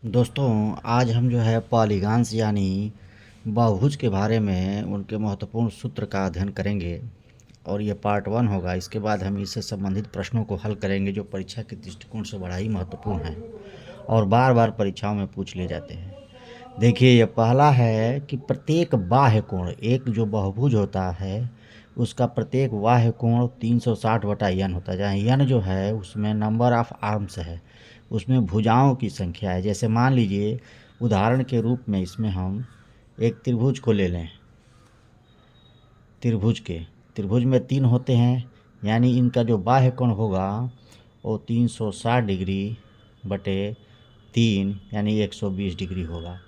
दोस्तों, आज हम जो है पॉलीगॉन्स यानी बहुभुज के बारे में उनके महत्वपूर्ण सूत्र का अध्ययन करेंगे और ये पार्ट 1 होगा। इसके बाद हम इससे संबंधित प्रश्नों को हल करेंगे जो परीक्षा के दृष्टिकोण से बड़ा ही महत्वपूर्ण है और बार बार परीक्षाओं में पूछ लिए जाते हैं। देखिए, ये पहला है कि प्रत्येक बाह्य कोण, एक जो बहुभुज होता है उसका प्रत्येक बाह्य कोण 360/n होता है, जहाँ n जो है उसमें नंबर ऑफ आर्म्स है, उसमें भुजाओं की संख्या है। जैसे मान लीजिए उदाहरण के रूप में इसमें हम एक त्रिभुज को ले लें। त्रिभुज में 3 होते हैं, यानी इनका जो बाह्य कोण होगा वो 360 डिग्री बटे 3 यानी 120 डिग्री होगा।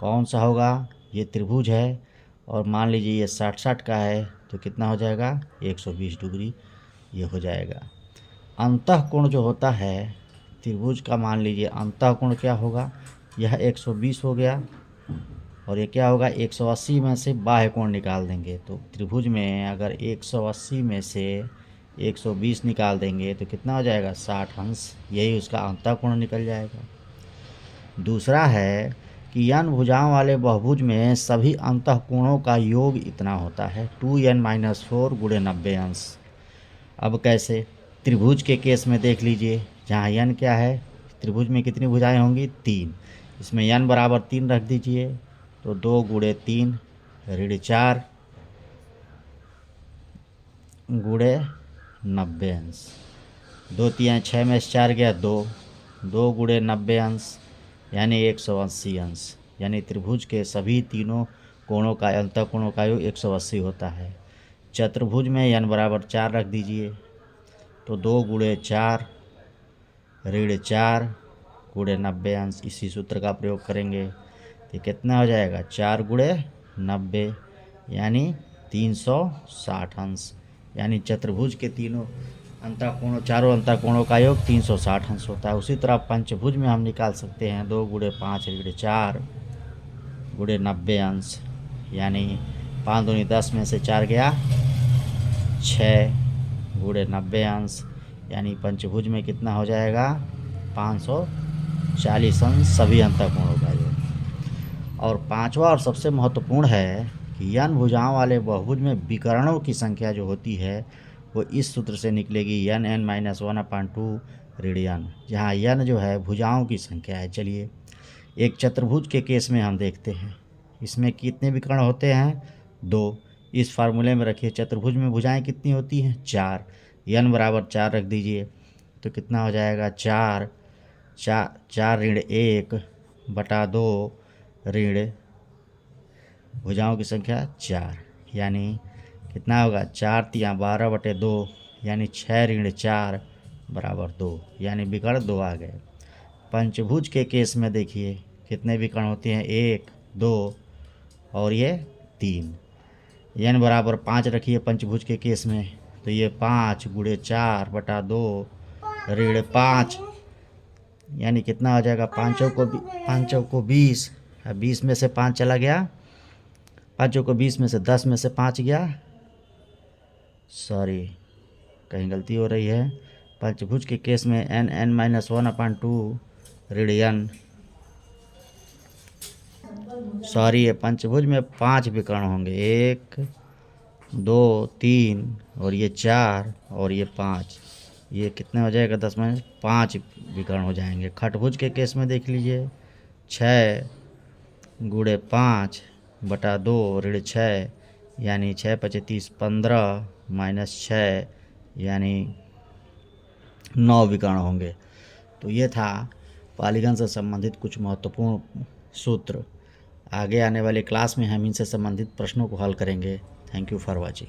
कौन सा होगा? ये त्रिभुज है और मान लीजिए ये 60-60 का है तो कितना हो जाएगा? 120 डिग्री ये हो जाएगा। अंतः कोण जो होता है त्रिभुज का, मान लीजिए अंतः कोण क्या होगा? यह 120 हो गया और ये क्या होगा? 180 में से बाह्य कोण निकाल देंगे तो त्रिभुज में अगर 180 में से 120 निकाल देंगे तो कितना हो जाएगा? 60 अंश, यही उसका अंतः कोण निकल जाएगा। दूसरा है कि n भुजाओं वाले बहुभुज में सभी अंतः कोणों का योग इतना होता है 2n-4 गुणे 90 अंश। अब कैसे? त्रिभुज के केस में देख लीजिए, जहाँ n क्या है, त्रिभुज में कितनी भुजाएं होंगी? 3। इसमें n बराबर 3 रख दीजिए तो 2 गुणे 3 ऋण 4 गुणे 90 अंश। 2 3 6 में से 4 गया 2, 2 गुणे 90 अंश यानी 180 अंश। यानी त्रिभुज के सभी तीनों कोणों का अंतः कोणों का योग 180 होता है। चतुर्भुज में n बराबर 4 रख दीजिए तो 2 गुणे 4 ऋण 4 गुणे 90 अंश। इसी सूत्र का प्रयोग करेंगे तो कितना हो जाएगा? 4 गुणे 90 यानी 360 अंश। यानी चतुर्भुज के तीनों अंतःकोणों, चारों अंतःकोणों का योग 360 अंश होता है। उसी तरह पंचभुज में हम निकाल सकते हैं 2 गुणे 5 ऋण 4 गुणे 90 अंश, यानी 5 दूनी 10 में से 4 गया 6 गुणे 90 अंश। यानी पंचभुज में कितना हो जाएगा? 540 अंश सभी अंतःकोणों का योग। और पांचवा और सबसे महत्वपूर्ण है कि n भुजाओं वाले बहुभुज में विकर्णों की संख्या जो होती है वो इस सूत्र से निकलेगी n(n-1/2 ऋण n), जहाँ n जो है भुजाओं की संख्या है। चलिए एक चतुर्भुज के केस में हम देखते हैं, इसमें कितने विकर्ण होते हैं? 2। इस फार्मूले में रखिए, चतुर्भुज में भुजाएं कितनी होती हैं? 4। n बराबर 4 रख दीजिए तो कितना हो जाएगा? 4 ऋण 1 बटा 2 ऋण भुजाओं की संख्या 4, यानी कितना होगा? 4 तिया 12 बटे 2 यानी 6 ऋण 4 बराबर 2, यानी विकर्ण 2 आ गए। पंचभुज के केस में देखिए कितने विकर्ण होते हैं? 1 2 और ये 3। n बराबर 5 रखिए पंचभुज के केस में तो ये 5 गुणे 4 बटा 2 ऋण 5, यानी कितना हो जाएगा? 5 को 20, 20 में से 5 चला गया, 5 को 20 में से 10 में से 5 गया, सॉरी कहीं गलती हो रही है। पंचभुज के केस में n(n-1/2 ऋण n), सॉरी ये पंचभुज में 5 विकर्ण होंगे, 1 2 3 और ये 4 और ये 5, ये कितने हो जाएगा? 10 में 5 विकर्ण हो जाएंगे। खटभुज के केस में देख लीजिए 6 गुणे 5 बटा 2 ऋण 6, यानी 6 पचे 30 15 माइनस 6 यानी 9 विकर्ण होंगे। तो ये था पॉलीगॉन से संबंधित कुछ महत्वपूर्ण सूत्र। आगे आने वाले क्लास में हम इनसे संबंधित प्रश्नों को हल करेंगे। Thank you for watching.